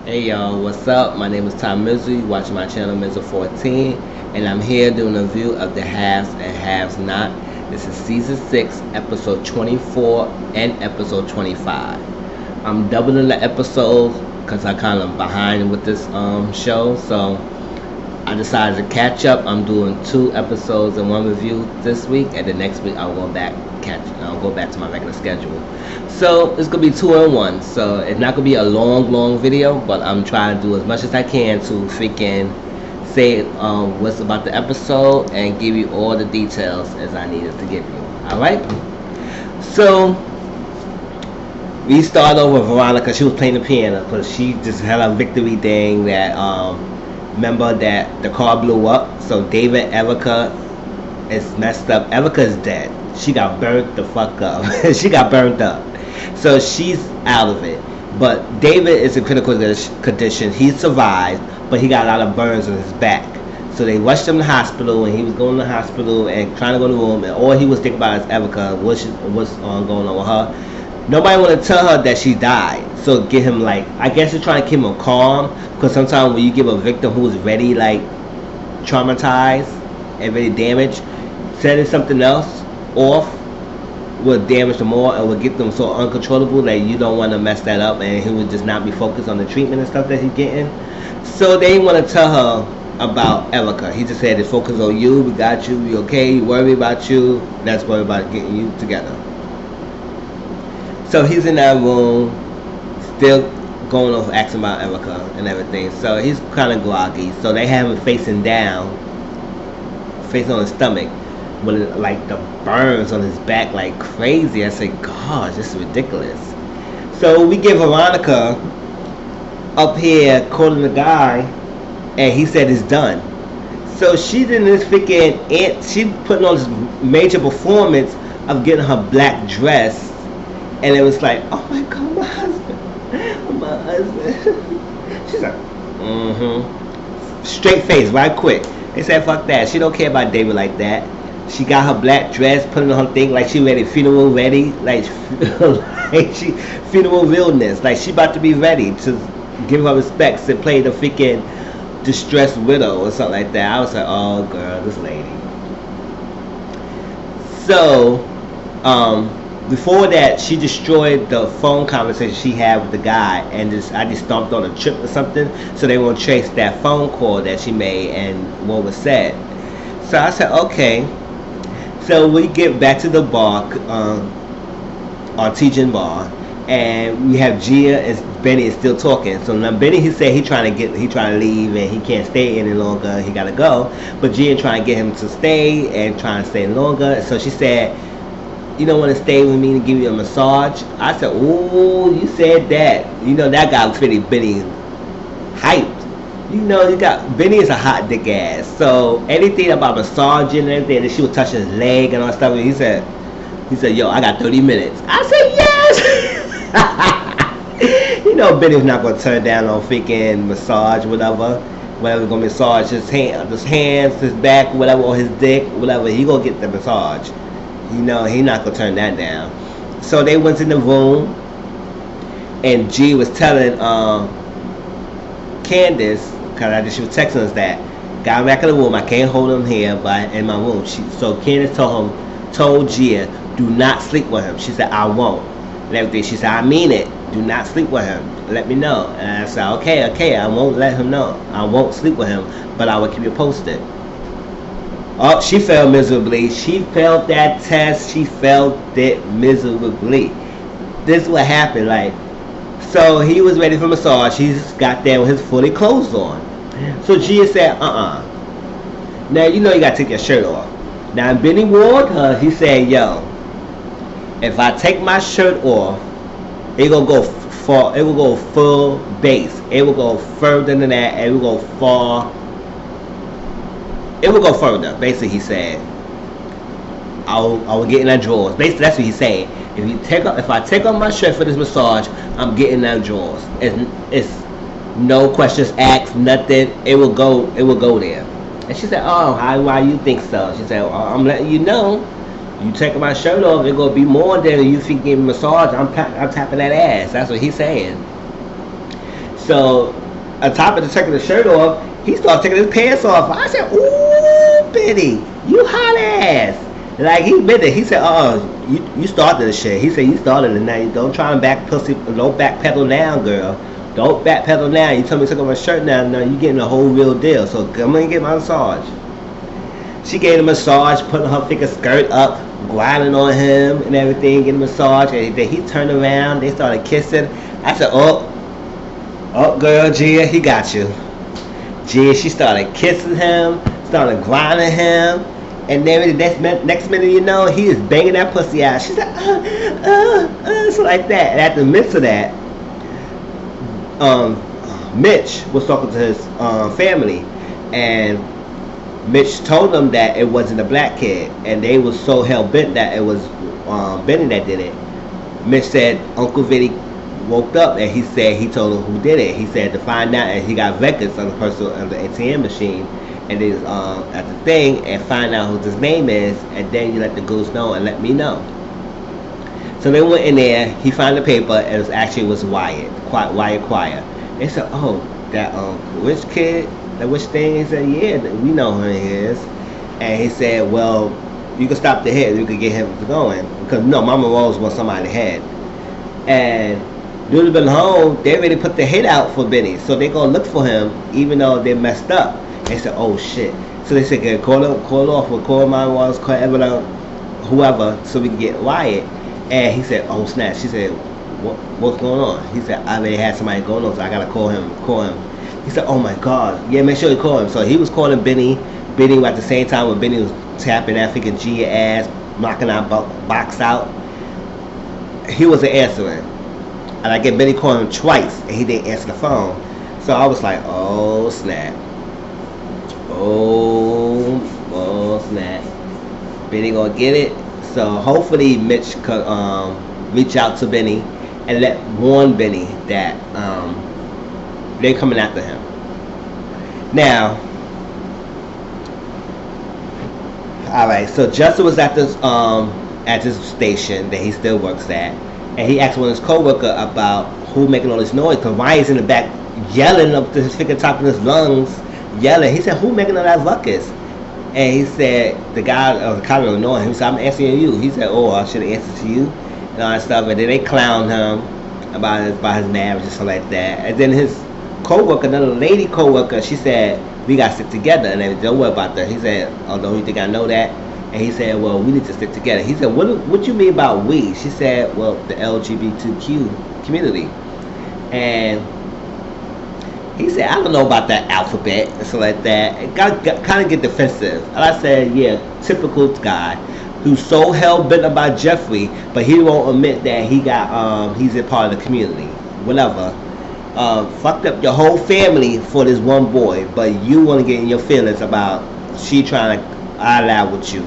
Hey y'all, what's up? My name is Mizzle. You watching my channel Mizzle 14, and I'm here doing a review of the Haves and Haves Not. This is season 6, episode 24 and episode 25. I'm doubling the episodes because I kind of behind with this show, so I decided to catch up. I'm doing 2 episodes and 1 review this week, and the next week I'll go back to my regular schedule. So it's gonna be 2 in 1. So it's not gonna be a long video, but I'm trying to do as much as I can to freaking say what's about the episode and give you all the details as I needed to give you. All right. So we start over with Veronica. She was playing the piano because she just had a victory thing that remember that the car blew up. So David, Erica is messed up. Erica is dead. She got burnt the fuck up. She got burnt up. So she's out of it. But David is in critical condition. He survived, but he got a lot of burns on his back. So they rushed him to the hospital, and he was going to the hospital and trying to go to the room, and all he was thinking about is Erica, what's going on with her. Nobody want to tell her that she died. So get him, like, I guess they're trying to keep him calm, because sometimes when you give a victim who is ready, like, traumatized and really damaged, setting something else off will damage them more and will get them so uncontrollable that you don't want to mess that up, and he would just not be focused on the treatment and stuff that he's getting. So they want to tell her about Erica. He just said, "It's focus on you. We got you. We okay. We worry about you. Let's worry about getting you together." So he's in that room, still going off asking about Erica and everything. So he's kind of groggy. So they have him facing down, facing on his stomach, with like the burns on his back like crazy. I said, gosh, this is ridiculous. So we get Veronica up here calling the guy, and he said it's done. So she's in this freaking she putting on this major performance of getting her black dress, and it was like, oh my god, my husband. She's like, straight face, right quick. They said, fuck that. She don't care about David like that. She got her black dress, putting on her thing like she ready, funeral ready, like she funeral realness, like she about to be ready to give her respects and play the freaking distressed widow or something like that. I was like, oh girl, this lady. So before that, she destroyed the phone conversation she had with the guy, and I just stomped on a chip or something, so they won't trace that phone call that she made and what was said. So I said, okay. So we get back to the bar, Artesian bar, and we have Gia and Benny is still talking. So now Benny, he said he trying to leave and he can't stay any longer. He gotta go. But Gia trying to get him to stay and trying to stay longer. So she said, "You don't want to stay with me to give you a massage?" I said, "Ooh, you said that." You know that got pretty Benny hyped. You know, you got Benny is a hot dick ass. So anything about massaging and everything, that she would touch his leg and all that stuff. And he said, "Yo, I got 30 minutes." I said, "Yes." You know, Benny's not gonna turn down on freaking massage, whatever gonna massage his hands, his back, whatever, or his dick, whatever. He gonna get the massage. You know, he not gonna turn that down. So they went in the room, and G was telling Candace, because she was texting us that, got back in the room, I can't hold him here, but in my room. So Candace told Gia, do not sleep with him. She said, I won't. And everything. She said, I mean it. Do not sleep with him. Let me know. And I said, okay, I won't let him know. I won't sleep with him, but I will keep you posted. Oh, she failed miserably. She failed that test. She failed it miserably. This is what happened. Like, so he was ready for massage. He just got there with his fully clothes on. So Gia said, Now you know you gotta take your shirt off. Now Benny warned her. He said, yo, if I take my shirt off, it will go far. It will go full base. It will go further than that. It will go far. It will go further. Basically, he said, I will get in that drawers. Basically, that's what he's saying. If I take off my shirt for this massage, I'm getting that drawers. It's no questions asked, nothing. It will go there. And she said, oh, why you think so? She said, well, I'm letting you know. You taking my shirt off, it's gonna be more than you think getting massage. I'm tapping that ass. That's what he's saying. So on top of taking the shirt off, he started taking his pants off. I said, "Ooh, Benny, you hot ass." Like he admitted it. He said, you started the shit." He said, "You started it now. You don't try and don't backpedal now, girl. Don't backpedal now. You told me to take off my shirt now. No, you getting the whole real deal. So come and get my massage." She gave him a massage, putting her thicker skirt up, grinding on him and everything, getting a massage. And then he turned around. They started kissing. I said, "Oh, girl, Gia, he got you." Gia, she started kissing him, started grinding him. And then the next minute, you know, he is banging that pussy out. She's like, so like that. And at the midst of that, Mitch was talking to his family, and Mitch told them that it wasn't a black kid, and they was so hell bent that it was Benny that did it. Mitch said Uncle Vinny woke up and he said he told him who did it. He said to find out, and he got records on the ATM machine, and they at the thing, and find out who his name is, and then you let the goose know and let me know. So they went in there. He found the paper, and it was Wyatt Choir. They said, "Oh, that which kid? That which thing?" He said, "Yeah, we know who he is." And he said, "Well, you can stop the hit. You can get him going because no, Mama Rose wants somebody head." And dude been home. They already put the hit out for Benny, so they gonna look for him, even though they messed up. They said, "Oh shit!" So they said, "Call Mama Rose, call Evelyn, whoever, so we can get Wyatt." And he said, "Oh snap!" She said, "What's going on?" He said, "I already had somebody going on, so I gotta call him." He said, "Oh my God, yeah, make sure you call him." So he was calling Benny. Benny at the same time when Benny was tapping that freaking Gia ass, knocking that box out. He wasn't answering, and I get Benny calling him twice, and he didn't answer the phone. So I was like, "Oh snap! Oh snap! Benny gonna get it." So hopefully Mitch could reach out to Benny and warn Benny that they're coming after him. Now, all right. So Justin was at this station that he still works at, and he asked one of his coworker about who making all this noise. Cause Ryan's in the back yelling up to his freaking top of his lungs, yelling. He said, "Who making all that ruckus?" And he said, the guy of the cop ignored him. He said, "I'm answering you." He said, "Oh, I should have answered to you," and all that stuff. And then they clowned him about his marriage and stuff like that. And then his co-worker, another lady co-worker, she said, "We got to stick together." And they don't worry about that. He said, "Oh, don't you think I know that?" And he said, "Well, we need to stick together." He said, what you mean about we?" She said, "Well, the LGBTQ community." And he said, "I don't know about that alphabet and stuff like that." It got kind of get defensive. And I said, "Yeah, typical guy who's so hell bent about Jeffrey, but he won't admit that he's a part of the community. Whatever. Fucked up your whole family for this one boy, but you want to get in your feelings about she trying to ally with you."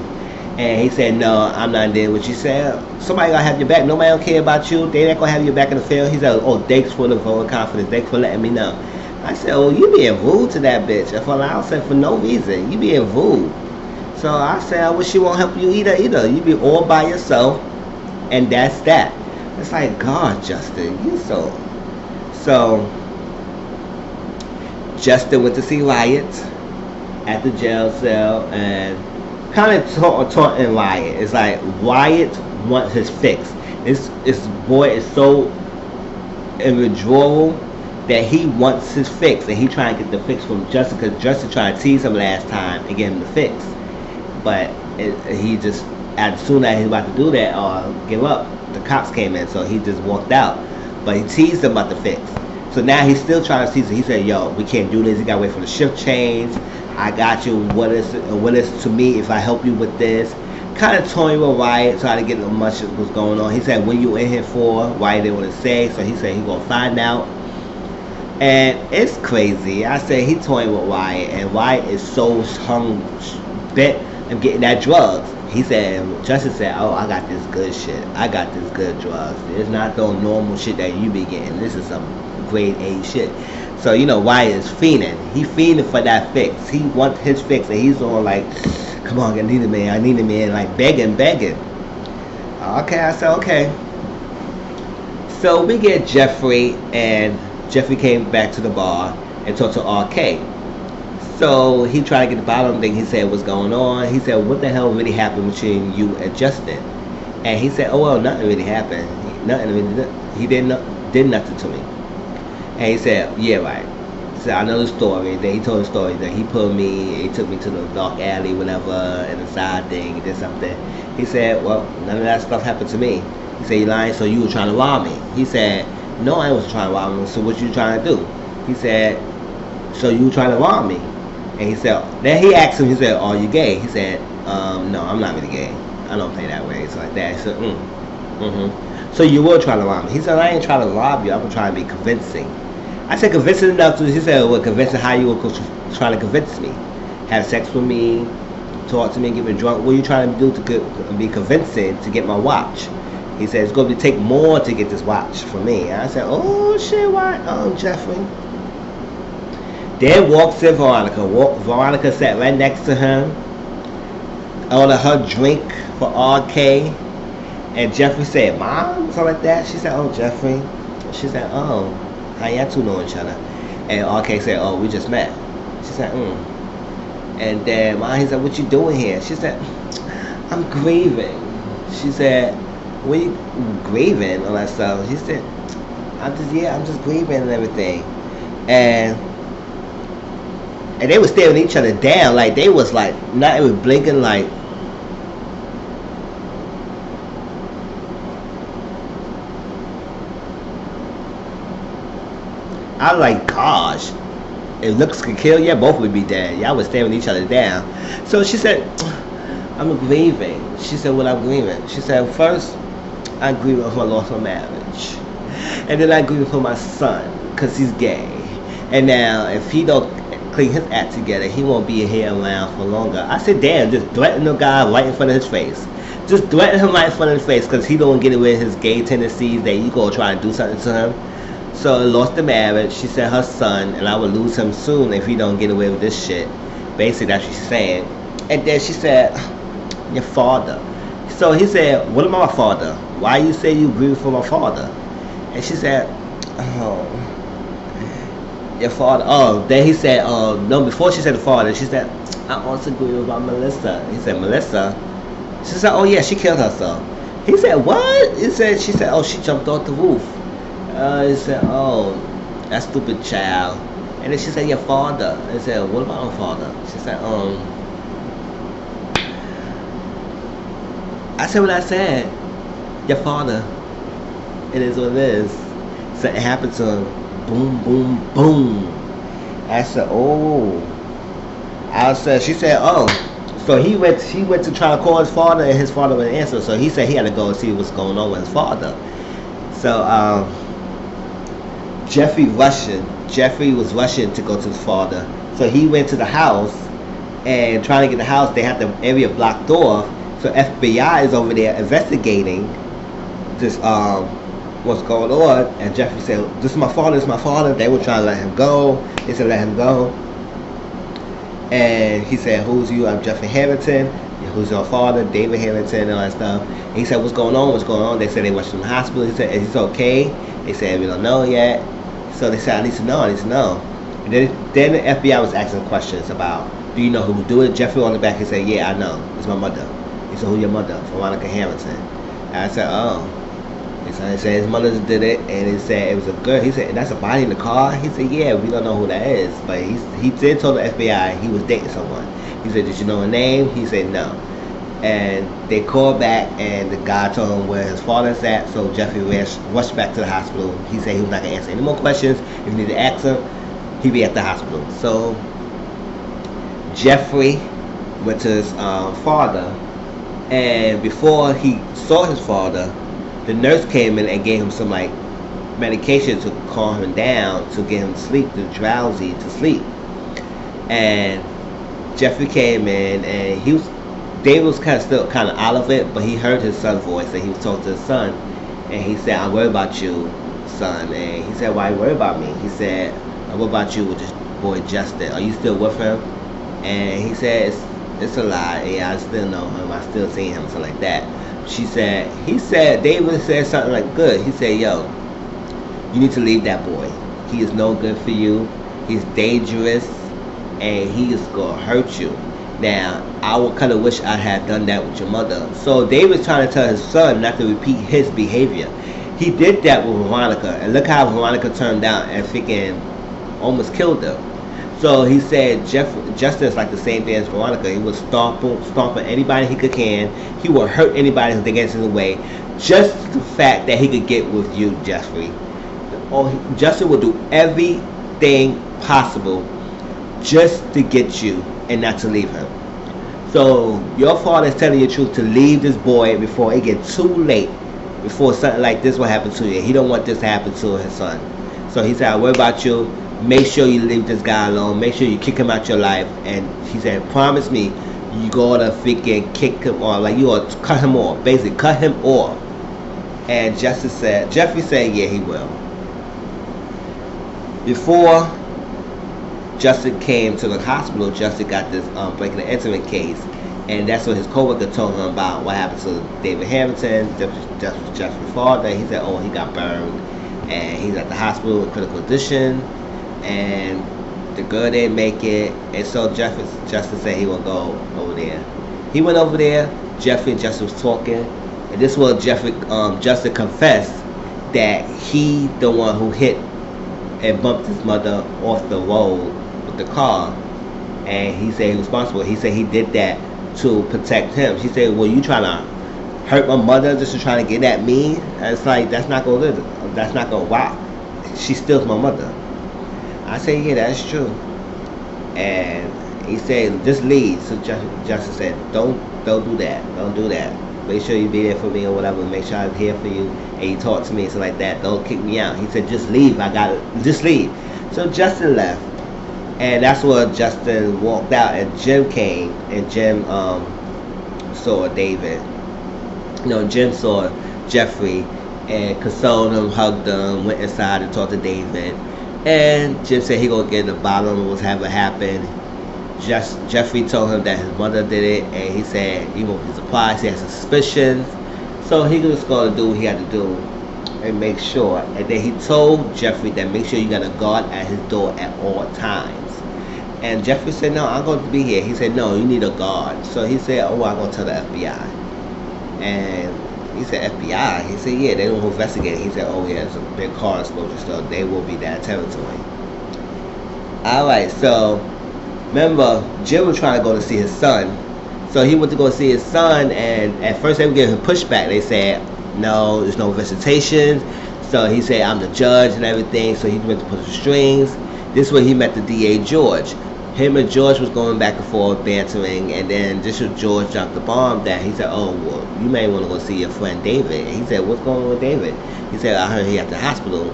And he said, "No, I'm not there with you." She said, "Somebody gonna have your back. Nobody don't care about you. They not gonna have your back in the field." He said, "Oh, thanks for the vote of confidence. Thanks for letting me know." I said, "Oh, you being rude to that bitch." If I said for no reason, you being rude. So I said, "I wish she won't help you either. You be all by yourself, and that's that." It's like, God, Justin, you so. Justin went to see Wyatt at the jail cell and kind of taunting Wyatt. It's like Wyatt wants his fix. This boy is so in withdrawal that he wants his fix, and he trying to get the fix from Justin because Justin tried to tease him last time and get him the fix. But he just, as soon as he was about to do that or give up, the cops came in, so he just walked out. But he teased him about the fix. So now he's still trying to tease him. He said, "Yo, we can't do this. You gotta wait for the shift change. I got you. What is to me if I help you with this?" Kind of toying with Wyatt, trying to get as much of what's going on. He said, "When you in here for?" Wyatt didn't want to say, so he said he gonna find out. And it's crazy. I said he toying with Wyatt, and Wyatt is so bent of getting that drugs. He said, Justin said, "Oh, I got this good shit. I got this good drugs. It's not the normal shit that you be getting. This is some grade A shit." So, Wyatt is fiending. He fiending for that fix. He wants his fix, and he's on like, "Come on, I need a man, like begging. Okay, I said, okay. So we get Jeffrey and Jeffrey came back to the bar and talked to RK. So he tried to get the bottom thing. He said, what's going on? He said, what the hell really happened between you and Justin? And he said, oh, well, nothing really happened. He did nothing to me. And he said, yeah, right. He said, I know the story. Then he told the story that he took me to the dark alley, whatever, and the side thing, he did something. He said, well, none of that stuff happened to me. He said, you lying, so you were trying to rob me. He said, no, I wasn't trying to rob him. So what you trying to do? He said, so you were trying to rob me. And he said, then he asked him, he said, are you gay? He said, no, I'm not really gay. I don't play that way. It's like that. He said, So you were trying to rob me. He said, I ain't trying to rob you. I'm trying to be convincing. I said, convincing enough to, he said, well, convincing how you were trying to convince me. Have sex with me, talk to me, get me drunk. What are you trying to do to be convincing to get my watch? He said, it's going to take more to get this watch for me. And I said, oh, shit, why? Jeffrey. Then walks in Veronica. Veronica sat right next to him. Ordered her drink for RK. And Jeffrey said, Mom? Something like that. She said, oh, Jeffrey. She said, oh, how y'all two know each other? And RK said, oh, we just met. She said, And then Mom, he said, what you doing here? She said, I'm grieving. She said, what are you grieving? All that stuff. She said, I'm just grieving and everything. And they were staring each other down, like they was like not even blinking, like I was like, gosh, if looks could kill, yeah, both would be dead. Y'all was staring each other down. So she said, I'm grieving. She said, well, I'm grieving. She said, first, I grieve for my loss of marriage. And then I grieve for my son, because he's gay. And now, if he don't clean his act together, he won't be here around for longer. I said, damn, just threaten the guy right in front of his face. Just threaten him right in front of his face, because he don't get away with his gay tendencies that you go try to do something to him. So I lost the marriage. She said her son, and I would lose him soon if he don't get away with this shit. Basically, that's what she's saying. And then she said, your father. So he said, what about my father? Why you say you grieve for my father? And she said, oh, your father. Oh, then he said, no, before she said the father, she said, I also grieve about Melissa. He said, Melissa? She said, oh yeah, she killed herself. He said, what? She said, oh, she jumped off the roof. He said, oh, that stupid child. And then she said, your father. He said, what about my father? She said, I said what I said. Your father. It is what it is. So it happened to him. Boom, boom, boom. I said, oh. She said, oh. So he went to try to call his father, and his father wouldn't answer. So he said he had to go and see what's going on with his father. So Jeffrey was rushing to go to his father. So he went to the house and trying to get the house. They had the area blocked off. So FBI is over there investigating this what's going on. And Jeffrey said, this is my father, this is my father. They were trying to let him go. They said let him go. And he said, who's you? I'm Jeffrey Harrington. Who's your father? David Harrington and all that stuff. And he said, what's going on? What's going on? They said they went to the hospital. He said, is he okay? They said, we don't know yet. So they said, I need to know. And then the FBI was asking questions about, do you know who would do it? Jeffrey on the back, he said, yeah, I know. It's my mother. He said, who's your mother? Veronica Harrington. And I said, oh. He said his mother did it, and he said it was a girl. He said, and that's a body in the car? He said, yeah, we don't know who that is. But he did tell the FBI he was dating someone. He said, did you know her name? He said, no. And they called back, and the guy told him where his father's at, so Jeffrey rushed back to the hospital. He said he was not going to answer any more questions. If you need to ask him, he'd be at the hospital. So Jeffrey went to his father, and before he saw his father, the nurse came in and gave him some like medication to calm him down, to get him to sleep, to drowsy, to sleep. And Jeffrey came in, and David was still kind of out of it, but he heard his son's voice, and he was talking to his son, and he said, I worry about you, son. And he said, why you worry about me? He said, I worry about you with this boy Justin. Are you still with him? And he said, it's a lie. Yeah, I still know him. I still see him, something like that. David said something like, good. He said, yo, you need to leave that boy. he is no good for you. He's dangerous, and he is gonna hurt you. Now, I would kind of wish I had done that with your mother. So David's trying to tell his son not to repeat his behavior. He did that with Veronica, and look how Veronica turned out and freaking almost killed her. So he said Justin's like the same thing as Veronica. He was stomping anybody he can. He would hurt anybody who gets in the way. Just the fact that he could get with you, Jeffrey. Justin would do everything possible just to get you and not to leave him. So your father is telling you the truth to leave this boy before it gets too late, before something like this will happen to you. He don't want this to happen to his son. So he said, I worry about you. Make sure you leave this guy alone. Make sure you kick him out your life. And he said, promise me you gonna freaking kick him off. Like you gonna cut him off. Basically, cut him off. And Jeffrey said, yeah, he will. Before Justin came to the hospital, Justin got this breaking and entering case. And that's what his co-worker told him about what happened to David Hamilton, Jeffrey's father. He said, oh, he got burned. And he's at the hospital in critical condition. And the girl didn't make it. And so Justin said he would go over there. He went over there. Jeffrey and Justin was talking. And this was Justin confessed that he the one who hit and bumped his mother off the road with the car. And he said he was responsible. He said he did that to protect him. She said, well, you trying to hurt my mother just to try to get at me? And it's like, that's not going to rock. She still's my mother. I said, yeah, that's true. And he said, just leave. So Justin said, don't do that. Don't do that. Make sure you be there for me or whatever. Make sure I'm here for you. And you talk to me and stuff like that. Don't kick me out. He said, just leave. Just leave. So Justin left. And that's where Justin walked out, and Jim came, and Jim saw David. Jim saw Jeffrey and consoled him, hugged him, went inside and talked to David. And Jim said he gonna get to the bottom of whatever happened. Jeffrey told him that his mother did it, and he said he won't be surprised. He had suspicions, so he was gonna do what he had to do and make sure. And then he told Jeffrey that make sure you got a guard at his door at all times. And Jeffrey said, no, I'm going to be here. He said, no, you need a guard. So he said, oh, I'm going to tell the FBI. And he said, FBI? He said, yeah, they don't investigate it. He said, oh, yeah, it's a big car explosion, so they will be that territory. Alright, so remember, Jim was trying to go to see his son. So he went to go see his son, and at first they were giving him pushback. They said, no, there's no visitations. So he said, I'm the judge and everything. So he went to put the strings. This is where he met the DA, George. Him and George was going back and forth, bantering, and then this was George dropped the bomb that he said, oh, well, you may want to go see your friend David. And he said, what's going on with David? He said, I heard he at the hospital.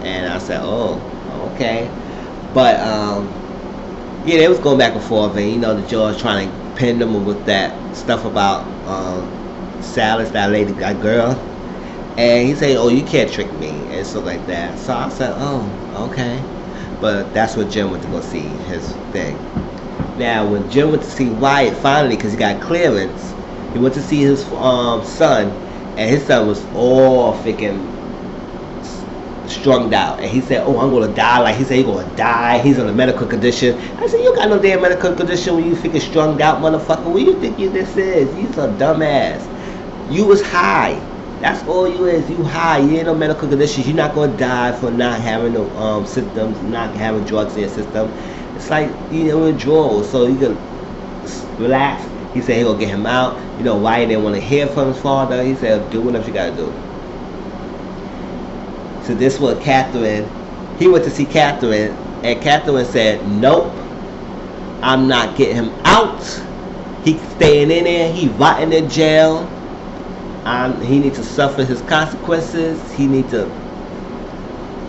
And I said, oh, okay. But, yeah, they was going back and forth, and, the George trying to pin them with that stuff about Salas, that girl. And he said, oh, you can't trick me, and stuff like that. So I said, oh, okay. But that's what Jim went to go see, his thing. Now, when Jim went to see Wyatt finally, because he got clearance, he went to see his son, and his son was all freaking strung out. And he said, oh, I'm going to die. Like, he said he's going to die. He's in a medical condition. I said, you got no damn medical condition when you freaking strung out, motherfucker. What do you think this is? You's a dumbass. You was high. That's all you is. You high. You ain't no medical conditions. You're not going to die for not having no symptoms, not having drugs in your system. It's like, withdrawal. So you can relax. He said he going to get him out. Why he didn't want to hear from his father. He said, do whatever you got to do. So this was Catherine. He went to see Catherine, and Catherine said, nope, I'm not getting him out. He's staying in there. He rotting in jail. He needs to suffer his consequences. He needs to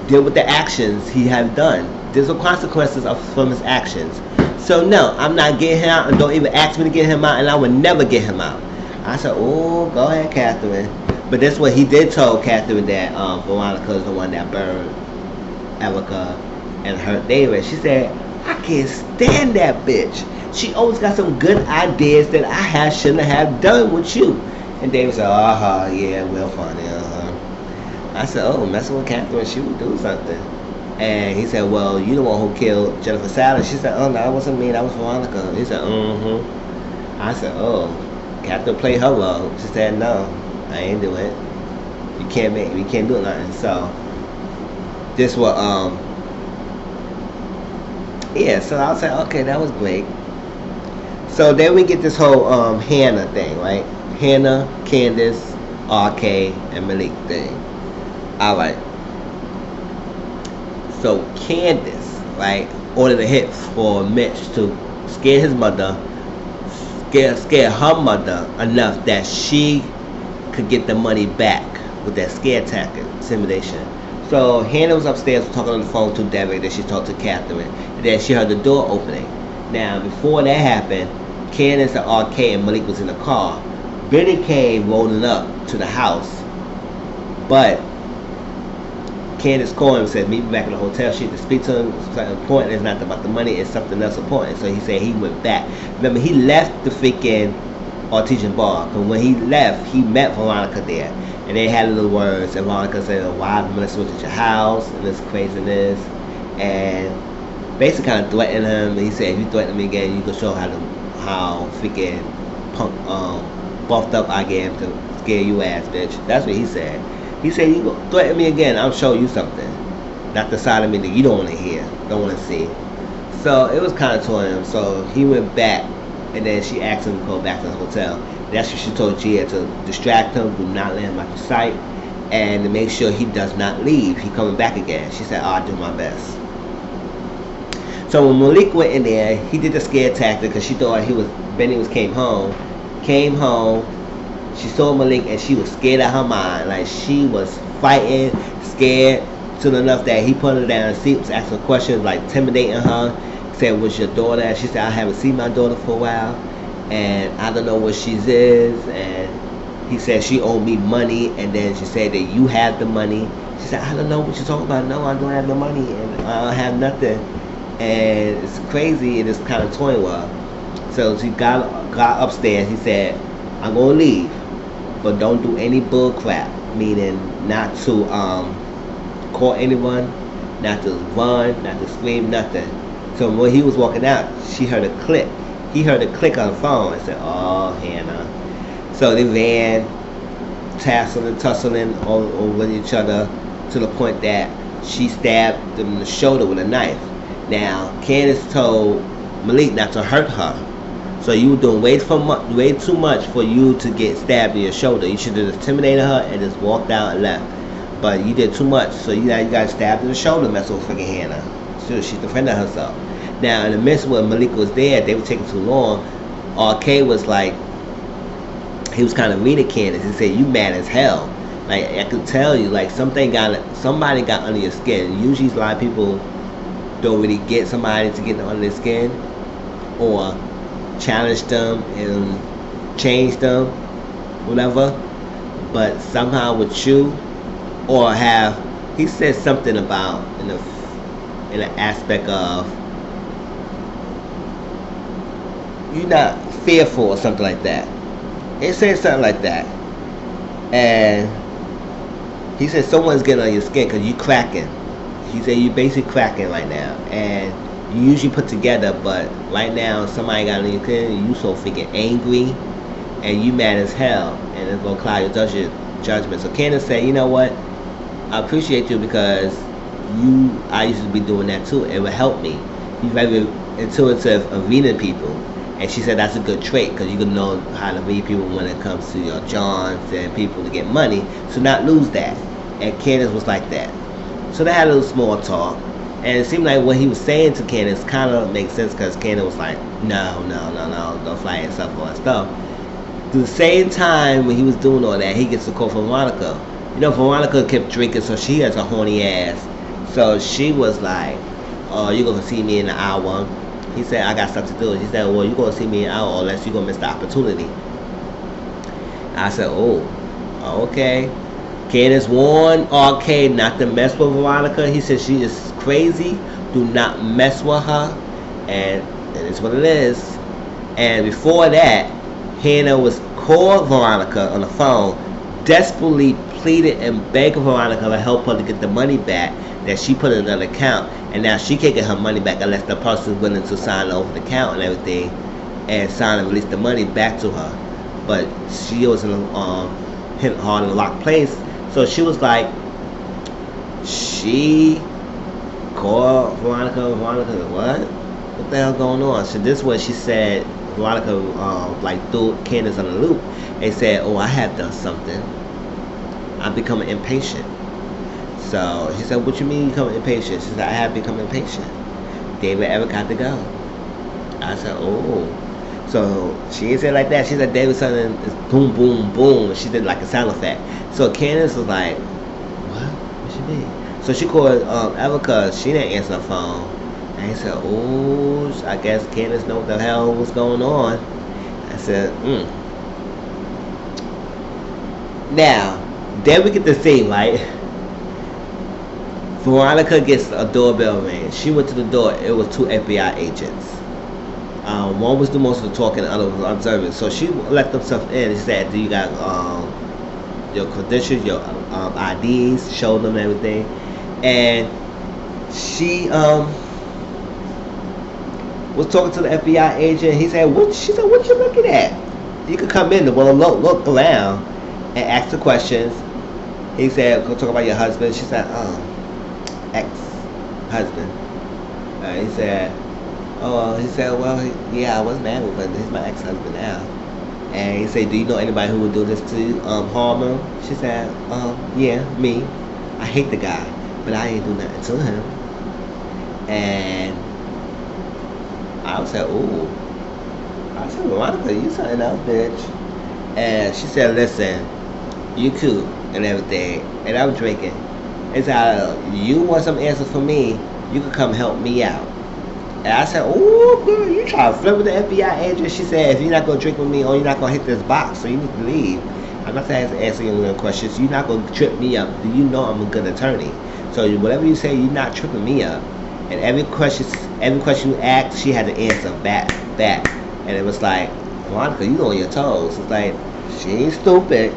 deal with the actions he has done. There's no consequences from his actions. So no, I'm not getting him out, and don't even ask me to get him out, and I would never get him out. I said, oh, go ahead, Catherine. But that's what he did tell Catherine, that Veronica is the one that burned Erica and hurt David. She said, I can't stand that bitch. She always got some good ideas that I shouldn't have done with you. And David said, yeah, well, funny, I said, oh, messing with Catherine, she would do something. And he said, well, you the one who killed Jennifer Sally. She said, oh, no, that wasn't me. That was Veronica. He said, mm-hmm. I said, oh, Catherine played her role. She said, no, I ain't do it. You can't do nothing. So, this was, yeah, so I was like, okay, that was great. So then we get this whole Hannah thing, right? Hannah, Candace, RK, and Malik thing. Alright. So Candace, right, ordered a hit for Mitch to scare his mother, scare her mother enough that she could get the money back with that scare tactic, intimidation. So Hannah was upstairs talking on the phone to Derek, then she talked to Catherine, and then she heard the door opening. Now before that happened, Candace and RK and Malik was in the car. Benny came rolling up to the house, but Candace called him and said, meet me back in the hotel. She had to speak to him. It's something important. It's not about the money. It's something else important. So he said he went back. Remember, he left the freaking Artesian bar. Because when he left, he met Veronica there. And they had little words. And Veronica said, oh, why am I supposed to your house? And this craziness. And basically kind of threatened him. And he said, if you threaten me again, you can show how freaking buffed up I get to scare you ass, bitch. That's what he said. He said, you threaten me again, I'll show you something. Not the side of me that you don't want to hear, don't want to see. So it was kind of torn him. So he went back, and then she asked him to go back to the hotel. That's what she told Gia, to distract him, do not let him out of sight, and to make sure he does not leave. He coming back again. She said, I'll do my best. So when Malik went in there, he did the scare tactic because she thought Benny came home. She saw Malik and she was scared out of her mind. Like she was fighting, scared, to enough that he put her down in the seat, was asking questions, like intimidating her. Said, what's your daughter? And she said, I haven't seen my daughter for a while, and I don't know what she is. And he said she owed me money, and then she said that you have the money. She said, I don't know what you're talking about. No, I don't have the money, and I don't have nothing. And it's crazy, and it's kind of toying with her. So she got upstairs. He said, I'm gonna leave, but don't do any bull crap, meaning not to call anyone, not to run, not to scream, nothing. So when he was walking out, she heard a click. He heard a click on the phone and said, oh, Hannah. So they ran, tussling over each other to the point that she stabbed him in the shoulder with a knife. Now, Candace told Malik not to hurt her. So you were doing way too much for you to get stabbed in your shoulder. You should have intimidated her and just walked out and left. But you did too much, so you got stabbed in the shoulder, messing with freaking Hannah. So she defended herself. Now in the midst when Malik was there, they were taking too long. RK was like, he was kind of mean at Candace. He said, you mad as hell. Like I could tell you, like somebody got under your skin. Usually a lot of people don't really get somebody to get under their skin or challenge them and change them, whatever. But somehow with you, or he said something about in the aspect of you're not fearful or something like that. He said something like that, and he said someone's getting on your skin because you cracking. He said you basically cracking right now, and you usually put together, but right now somebody got on your skin and you so freaking angry and you mad as hell, and it's gonna cloud your judgment. So Candace said, you know what, I appreciate you because I used to be doing that too. It would help me. He's very intuitive of reading people, and she said that's a good trait because you can know how to read people when it comes to your Johns and people to get money, so not lose that. And Candace was like that. So they had a little small talk, and it seemed like what he was saying to Candace kind of makes sense because Candace was like, no, don't fly yourself and all that stuff. At the same time when he was doing all that, he gets a call from Veronica. You know, Veronica kept drinking, so she has a horny ass. So she was like, oh, you're going to see me in an hour. He said, I got stuff to do. She said, well, you're going to see me in an hour unless you're going to miss the opportunity. I said, oh, okay. Candace warned RK not to mess with Veronica. He said she is crazy. Do not mess with her. And it's what it is. And before that, Hannah was called Veronica on the phone, desperately pleaded and begged Veronica to help her to get the money back. that she put in another account, and now she can't get her money back unless the person's willing to sign over the account and everything, and sign and release the money back to her. But she was in hit hard in a locked place, so she was like, she called Veronica. What the hell going on? So this was, she said, Veronica like threw Candace on the loop and said, oh, I have done something. I'm becoming impatient. So she said, what you mean you becoming impatient? She said, I have become impatient. David ever got to go. I said, oh. So she didn't say it like that. She said David something is boom, boom, boom. She did like a sound effect. So Candace was like, what? What she mean? So she called Erica. She didn't answer the phone. And he said, oh, I guess Candace know what the hell was going on. I said, Now, then we get to see, right? Veronica gets a doorbell ring. She went to the door. It was 2 FBI agents. One was doing most of the talking, the other was observing. So she let themselves in. She said, do you got your credentials, your IDs, showed them everything. And she was talking to the FBI agent. He said, "What?" She said, "What you looking at? You could come in, well, look around and ask the questions." He said, "Go talk about your husband." She said, ex-husband. He said, "Oh," he said, "Well, yeah, I was married, but he's my ex-husband now." And he said, "Do you know anybody who would do this to you, harm him?" She said, "Yeah, me. I hate the guy, but I ain't do nothing to him." And I said, "Ooh." I said, "Veronica, you something else, bitch." And she said, "Listen, you cute and everything, and I'm drinking. It's you want some answers from me, you can come help me out." And I said, "Ooh, girl, you try to flirt with the FBI agent?" She said, "If you're not going to drink with me, or you're not going to hit this box, so you need to leave. I'm not saying to answer your questions. You're not going to trip me up. Do you know I'm a good attorney? So whatever you say, you're not tripping me up." And every question you asked, she had to answer back. And it was like, "Veronica, you on your toes." It's like, she ain't stupid.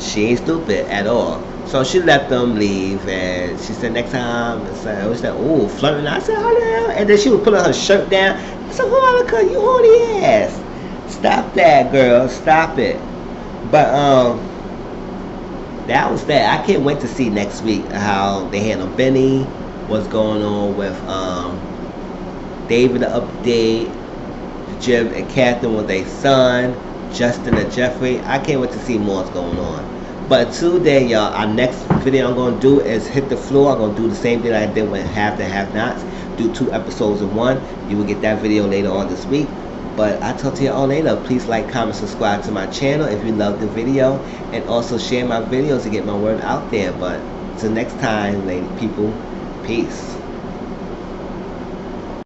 She ain't stupid at all. So she let them leave, and she said, "Next time," she said, "Ooh, flirting." I said, "Oh, no." And then she was pulling her shirt down. I said, "Veronica, you horny ass. Stop that, girl. Stop it." But that was that. I can't wait to see next week how they handle Benny. What's going on with David, the update, Jim and Catherine with their son, Justin and Jeffrey. I can't wait to see more what's going on. But until then, y'all, our next video I'm going to do is hit the floor. I'm going to do the same thing I did with Have to Have Nots. Do 2 episodes in one. You will get that video later on this week. But I'll talk to you all later. Please like, comment, subscribe to my channel if you love the video. And also share my videos to get my word out there. But till next time, lady people. Peace.